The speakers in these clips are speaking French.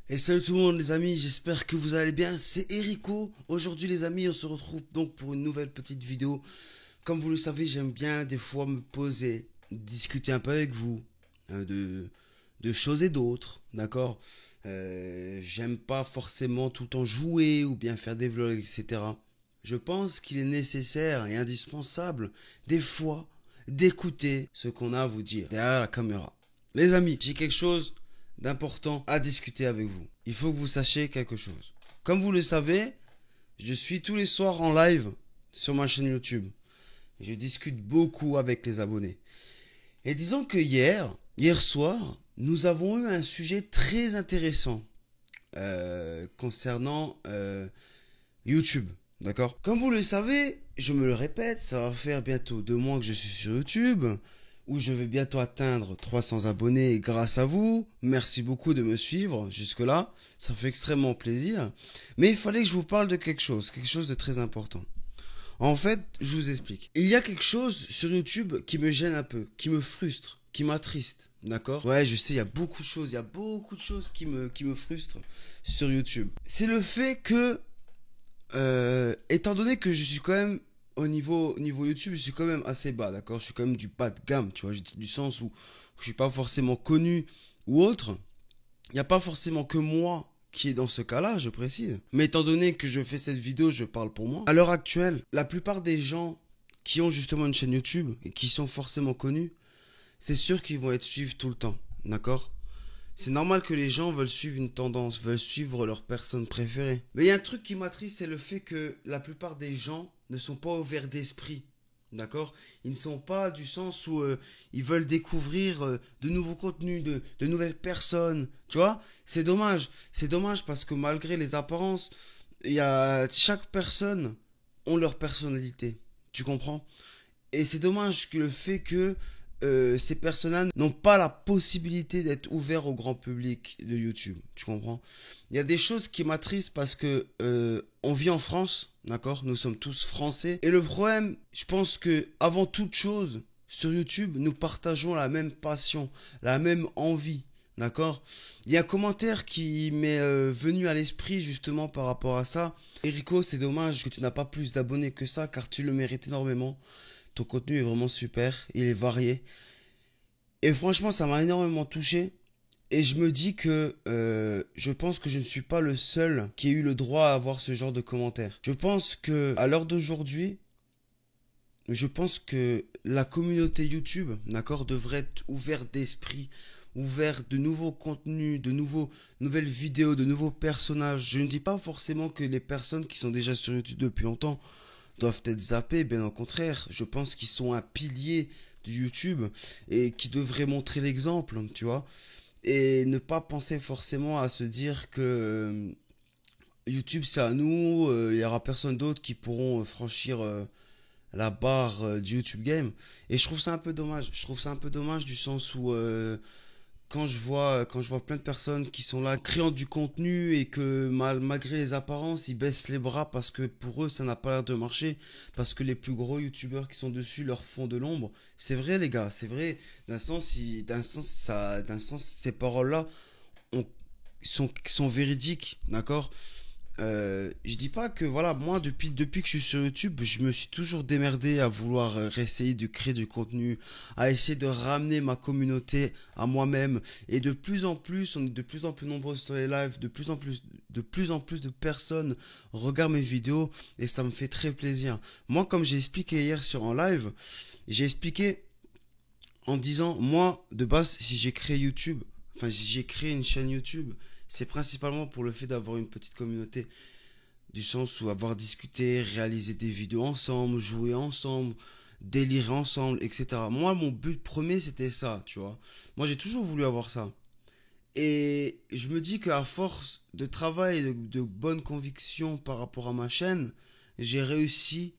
Et salut tout le monde les amis, j'espère que vous allez bien, c'est Erico. Aujourd'hui les amis, on se retrouve donc pour une nouvelle petite vidéo. Comme vous le savez, j'aime bien des fois me poser, discuter un peu avec vous de choses et d'autres, d'accord. J'aime pas forcément tout le temps jouer ou bien faire des vlogs, etc. Je pense qu'il est nécessaire et indispensable des fois d'écouter ce qu'on a à vous dire derrière la caméra. Les amis, j'ai quelque chose d'important à discuter avec vous. Il faut que vous sachiez quelque chose. Comme vous le savez, je suis tous les soirs en live sur ma chaîne YouTube. Je discute beaucoup avec les abonnés. Et disons que hier soir, nous avons eu un sujet très intéressant concernant YouTube. D'accord. Comme vous le savez, je me le répète, ça va faire bientôt 2 mois que je suis sur YouTube, où je vais bientôt atteindre 300 abonnés grâce à vous. Merci beaucoup de me suivre jusque-là, ça fait extrêmement plaisir. Mais il fallait que je vous parle de quelque chose de très important. En fait, je vous explique. Il y a quelque chose sur YouTube qui me gêne un peu, qui me frustre, qui m'attriste, d'accord? Ouais, je sais, il y a beaucoup de choses qui me frustrent sur YouTube. C'est le fait que étant donné que je suis quand même au niveau YouTube, je suis quand même assez bas, d'accord? Je suis quand même du bas de gamme, tu vois, du sens où je suis pas forcément connu ou autre. Il n'y a pas forcément que moi qui est dans ce cas-là, je précise. Mais étant donné que je fais cette vidéo, je parle pour moi. À l'heure actuelle, la plupart des gens qui ont justement une chaîne YouTube et qui sont forcément connus, c'est sûr qu'ils vont être suivis tout le temps, d'accord? C'est normal que les gens veulent suivre une tendance, veulent suivre leur personne préférée. Mais il y a un truc qui m'attriste, c'est le fait que la plupart des gens ne sont pas ouverts d'esprit. D'accord. Ils ne sont pas du sens où ils veulent découvrir de nouveaux contenus, de nouvelles personnes. Tu vois. C'est dommage. C'est dommage parce que malgré les apparences, chaque personne ont leur personnalité. Tu comprends. Et c'est dommage que le fait que ces personnes-là n'ont pas la possibilité d'être ouverts au grand public de YouTube. Tu comprends? Il y a des choses qui m'attristent parce que on vit en France, d'accord? Nous sommes tous français. Et le problème, je pense que avant toute chose, sur YouTube, nous partageons la même passion, la même envie. D'accord. Il y a un commentaire qui m'est venu à l'esprit justement par rapport à ça. Erico, c'est dommage que tu n'as pas plus d'abonnés que ça car tu le mérites énormément. Ton contenu est vraiment super, il est varié. Et franchement, ça m'a énormément touché. Et je me dis que je pense que je ne suis pas le seul qui ait eu le droit à avoir ce genre de commentaires. Je pense que à l'heure d'aujourd'hui, je pense que la communauté YouTube, d'accord, devrait être ouverte d'esprit, ouverte de nouveaux contenus, nouvelles vidéos, de nouveaux personnages. Je ne dis pas forcément que les personnes qui sont déjà sur YouTube depuis longtemps doivent être zappés, bien au contraire, je pense qu'ils sont un pilier de YouTube et qui devraient montrer l'exemple, tu vois, et ne pas penser forcément à se dire que YouTube c'est à nous, il y aura personne d'autre qui pourront franchir la barre du YouTube Game. Et je trouve ça un peu dommage. Je trouve ça un peu dommage du sens où quand je vois plein de personnes qui sont là créant du contenu et que malgré les apparences, ils baissent les bras parce que pour eux, ça n'a pas l'air de marcher, parce que les plus gros youtubeurs qui sont dessus leur font de l'ombre. C'est vrai, les gars, c'est vrai. D'un sens, ces paroles-là sont véridiques, d'accord? Je dis pas que voilà, moi depuis que je suis sur YouTube, je me suis toujours démerdé à vouloir essayer de créer du contenu, à essayer de ramener ma communauté à moi-même. Et de plus en plus, on est de plus en plus nombreux sur les lives, de plus en plus de personnes regardent mes vidéos et ça me fait très plaisir. Moi, comme j'ai expliqué hier sur un live, j'ai expliqué en disant, moi, de base, si j'ai créé YouTube, enfin, si j'ai créé une chaîne YouTube, c'est principalement pour le fait d'avoir une petite communauté, du sens où avoir discuté, réaliser des vidéos ensemble, jouer ensemble, délirer ensemble, etc. Moi, mon but premier, c'était ça, tu vois. Moi, j'ai toujours voulu avoir ça. Et je me dis qu'à force de travail et de bonnes convictions par rapport à ma chaîne, j'ai réussi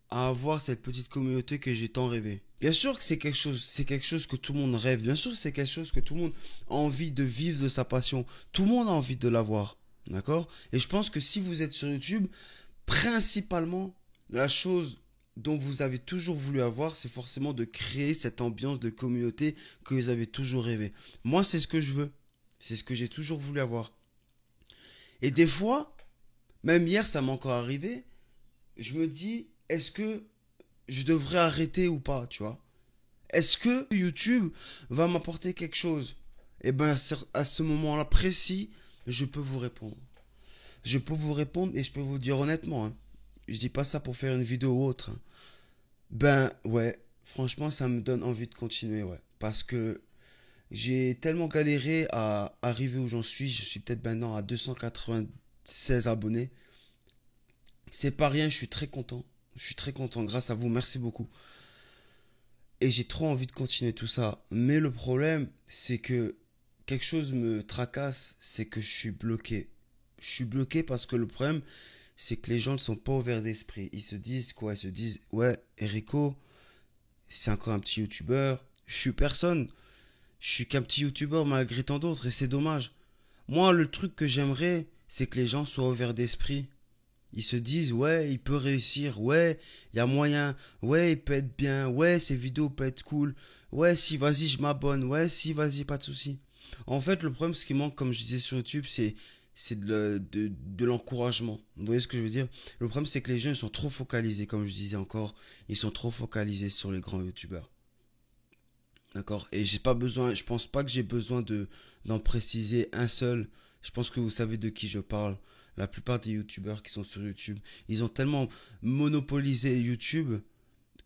à avoir cette petite communauté que j'ai tant rêvé. Bien sûr que c'est quelque chose que tout le monde rêve. Bien sûr que c'est quelque chose que tout le monde a envie de vivre de sa passion. Tout le monde a envie de l'avoir. D'accord? Et je pense que si vous êtes sur YouTube, principalement, la chose dont vous avez toujours voulu avoir, c'est forcément de créer cette ambiance de communauté que vous avez toujours rêvé. Moi, c'est ce que je veux. C'est ce que j'ai toujours voulu avoir. Et des fois, même hier, ça m'est encore arrivé, je me dis, est-ce que je devrais arrêter ou pas, tu vois? Est-ce que YouTube va m'apporter quelque chose? Et ben, à ce moment-là précis, je peux vous répondre. Je peux vous répondre et je peux vous dire honnêtement, hein, je dis pas ça pour faire une vidéo ou autre, hein. Ben ouais, franchement, ça me donne envie de continuer, ouais. Parce que j'ai tellement galéré à arriver où j'en suis. Je suis peut-être maintenant à 296 abonnés. C'est pas rien, je suis très content. Je suis très content grâce à vous, merci beaucoup. Et j'ai trop envie de continuer tout ça. Mais le problème, c'est que quelque chose me tracasse, c'est que je suis bloqué. Je suis bloqué parce que le problème, c'est que les gens ne sont pas ouverts d'esprit. Ils se disent quoi? Ils se disent, ouais, Erico, c'est encore un petit youtubeur. Je suis personne. Je suis qu'un petit youtubeur malgré tant d'autres et c'est dommage. Moi, le truc que j'aimerais, c'est que les gens soient ouverts d'esprit. Ils se disent, ouais, il peut réussir, ouais, il y a moyen, ouais, il peut être bien, ouais, ses vidéos peuvent être cool, ouais, si, vas-y, je m'abonne, ouais, si, vas-y, pas de souci. En fait, le problème, ce qui manque, comme je disais sur YouTube, c'est de l'encouragement. Vous voyez ce que je veux dire? Le problème, c'est que les gens ils sont trop focalisés, comme je disais encore, ils sont trop focalisés sur les grands youtubeurs. D'accord? Et j'ai pas besoin, je pense pas que j'ai besoin d'en préciser un seul. Je pense que vous savez de qui je parle. La plupart des youtubeurs qui sont sur YouTube, ils ont tellement monopolisé YouTube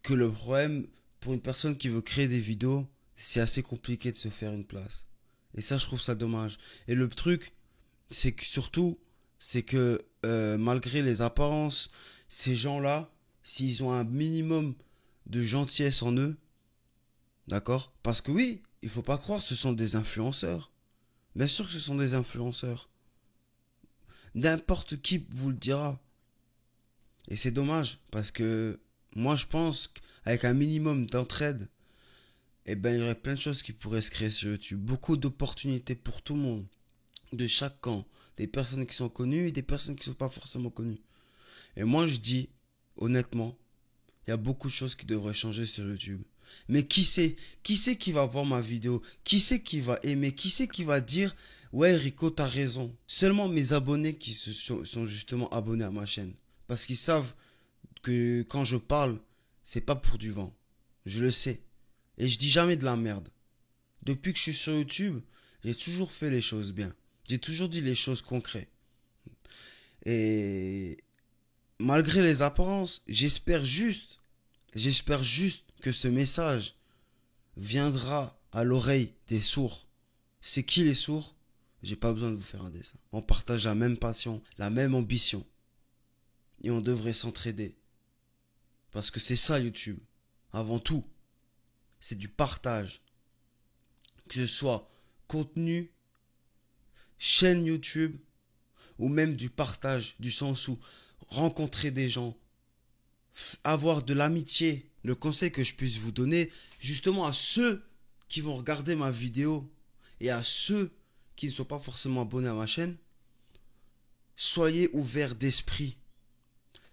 que le problème, pour une personne qui veut créer des vidéos, c'est assez compliqué de se faire une place. Et ça, je trouve ça dommage. Et le truc, c'est que surtout, c'est que malgré les apparences, ces gens-là, s'ils ont un minimum de gentillesse en eux, d'accord? Parce que oui, il faut pas croire, ce sont des influenceurs. Bien sûr que ce sont des influenceurs. N'importe qui vous le dira. Et c'est dommage, parce que moi je pense qu'avec un minimum d'entraide, eh ben, il y aurait plein de choses qui pourraient se créer sur YouTube. Beaucoup d'opportunités pour tout le monde, de chaque camp. Des personnes qui sont connues et des personnes qui ne sont pas forcément connues. Et moi je dis, honnêtement, il y a beaucoup de choses qui devraient changer sur YouTube. Mais qui sait? Qui sait qui va voir ma vidéo? Qui sait qui va aimer? Qui sait qui va dire, ouais, Rico, t'as raison? Seulement mes abonnés qui sont justement abonnés à ma chaîne. Parce qu'ils savent que quand je parle, c'est pas pour du vent. Je le sais. Et je dis jamais de la merde. Depuis que je suis sur YouTube, j'ai toujours fait les choses bien. J'ai toujours dit les choses concrètes. Et malgré les apparences, j'espère juste que ce message viendra à l'oreille des sourds. C'est qui les sourds? J'ai pas besoin de vous faire un dessin. On partage la même passion, la même ambition. Et on devrait s'entraider. Parce que c'est ça YouTube. Avant tout, c'est du partage. Que ce soit contenu, chaîne YouTube, ou même du partage, du sens où rencontrer des gens, avoir de l'amitié. Le conseil que je puisse vous donner, justement à ceux qui vont regarder ma vidéo et à ceux qui ne sont pas forcément abonnés à ma chaîne, soyez ouverts d'esprit.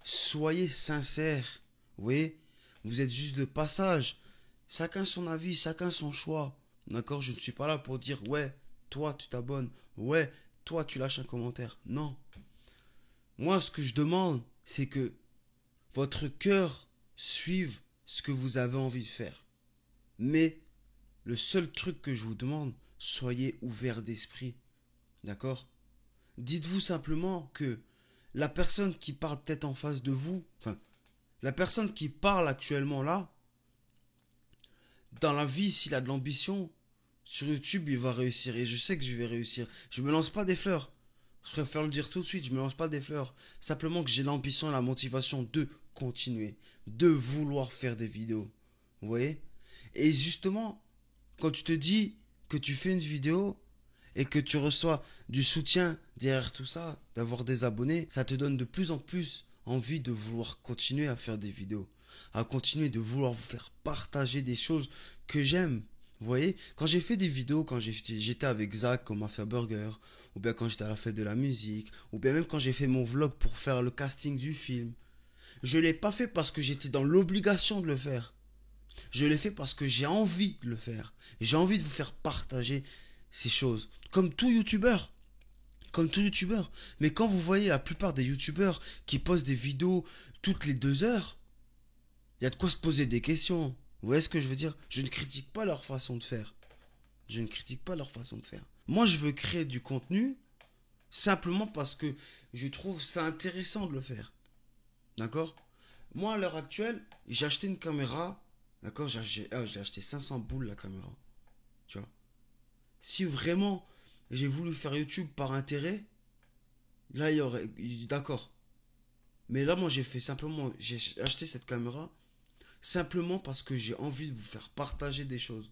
Soyez sincères. Vous voyez, vous êtes juste de passage. Chacun son avis, chacun son choix. D'accord? Je ne suis pas là pour dire, ouais, toi tu t'abonnes. Ouais, toi tu lâches un commentaire. Non. Moi, ce que je demande, c'est que votre cœur suive ce que vous avez envie de faire. Mais le seul truc que je vous demande, soyez ouvert d'esprit. D'accord? Dites-vous simplement que la personne qui parle peut-être en face de vous, enfin, la personne qui parle actuellement là, dans la vie, s'il a de l'ambition, sur YouTube, il va réussir. Et je sais que je vais réussir. Je me lance pas des fleurs. Je préfère le dire tout de suite, je me lance pas des fleurs. Simplement que j'ai l'ambition et la motivation de continuer, de vouloir faire des vidéos. Vous voyez? Et justement, quand tu te dis que tu fais une vidéo et que tu reçois du soutien derrière tout ça, d'avoir des abonnés, ça te donne de plus en plus envie de vouloir continuer à faire des vidéos, à continuer de vouloir vous faire partager des choses que j'aime. Vous voyez, quand j'ai fait des vidéos, quand j'étais avec Zach comme Mafia Burger, ou bien quand j'étais à la fête de la musique, ou bien même quand j'ai fait mon vlog pour faire le casting du film, je ne l'ai pas fait parce que j'étais dans l'obligation de le faire. Je l'ai fait parce que j'ai envie de le faire. J'ai envie de vous faire partager ces choses. Comme tout youtubeur. Comme tout youtubeur. Mais quand vous voyez la plupart des youtubeurs qui postent des vidéos toutes les 2 heures, il y a de quoi se poser des questions. Vous voyez ce que je veux dire? Je ne critique pas leur façon de faire. Je ne critique pas leur façon de faire. Moi, je veux créer du contenu simplement parce que je trouve ça intéressant de le faire. D'accord? Moi, à l'heure actuelle, j'ai acheté une caméra. D'accord? J'ai acheté 500 boules la caméra. Tu vois? Si vraiment j'ai voulu faire YouTube par intérêt, là, il y aurait... D'accord. Mais là, moi, j'ai fait simplement... J'ai acheté cette caméra simplement parce que j'ai envie de vous faire partager des choses.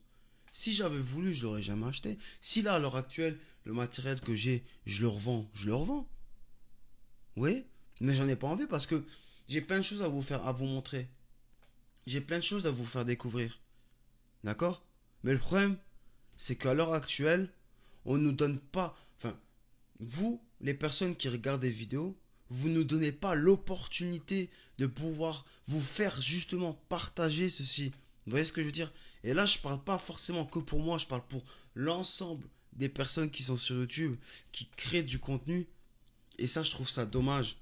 Si j'avais voulu, je l'aurais jamais acheté. Si là, à l'heure actuelle, le matériel que j'ai, je le revends, je le revends. Oui, mais j'en ai pas envie parce que j'ai plein de choses à vous faire, à vous montrer. J'ai plein de choses à vous faire découvrir. D'accord? Mais le problème, c'est qu'à l'heure actuelle, on nous donne pas... Enfin, vous, les personnes qui regardent des vidéos, vous ne nous donnez pas l'opportunité de pouvoir vous faire justement partager ceci. Vous voyez ce que je veux dire? Et là, je parle pas forcément que pour moi, je parle pour l'ensemble des personnes qui sont sur YouTube, qui créent du contenu. Et ça, je trouve ça dommage.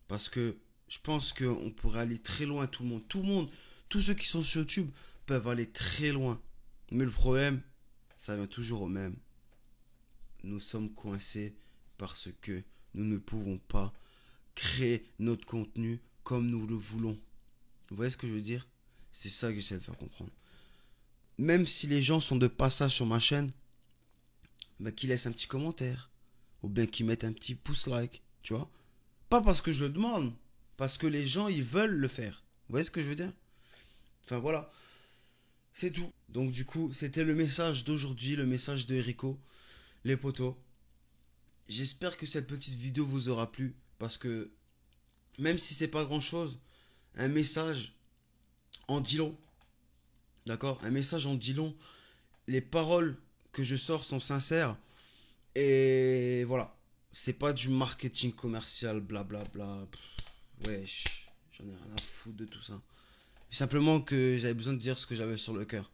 Parce que je pense qu'on pourrait aller très loin, tout le monde. Tout le monde, tous ceux qui sont sur YouTube peuvent aller très loin. Mais le problème, ça vient toujours au même. Nous sommes coincés parce que nous ne pouvons pas créer notre contenu comme nous le voulons. Vous voyez ce que je veux dire? C'est ça que j'essaie de faire comprendre. Même si les gens sont de passage sur ma chaîne, bah, qu'ils laissent un petit commentaire. Ou bien qu'ils mettent un petit pouce like. Tu vois? Pas parce que je le demande. Parce que les gens, ils veulent le faire. Vous voyez ce que je veux dire? Enfin voilà. C'est tout. Donc du coup, c'était le message d'aujourd'hui. Le message de Erico. Les potos. J'espère que cette petite vidéo vous aura plu. Parce que même si c'est pas grand chose, un message en dit long. D'accord? Un message en dit long. Les paroles que je sors sont sincères. Et voilà. C'est pas du marketing commercial, blablabla. Wesh, j'en ai rien à foutre de tout ça. Simplement que j'avais besoin de dire ce que j'avais sur le cœur.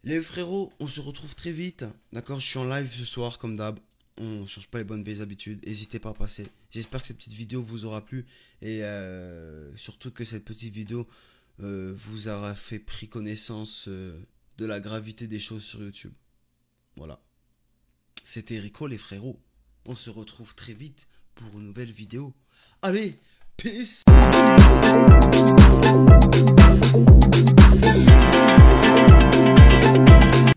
Les frérots, on se retrouve très vite. D'accord? Je suis en live ce soir, comme d'hab. On change pas les bonnes vieilles habitudes. N'hésitez pas à passer. J'espère que cette petite vidéo vous aura plu. Et surtout que cette petite vidéo vous aura fait pris connaissance de la gravité des choses sur YouTube. Voilà. C'était Rico, les frérots. On se retrouve très vite pour une nouvelle vidéo. Allez, peace!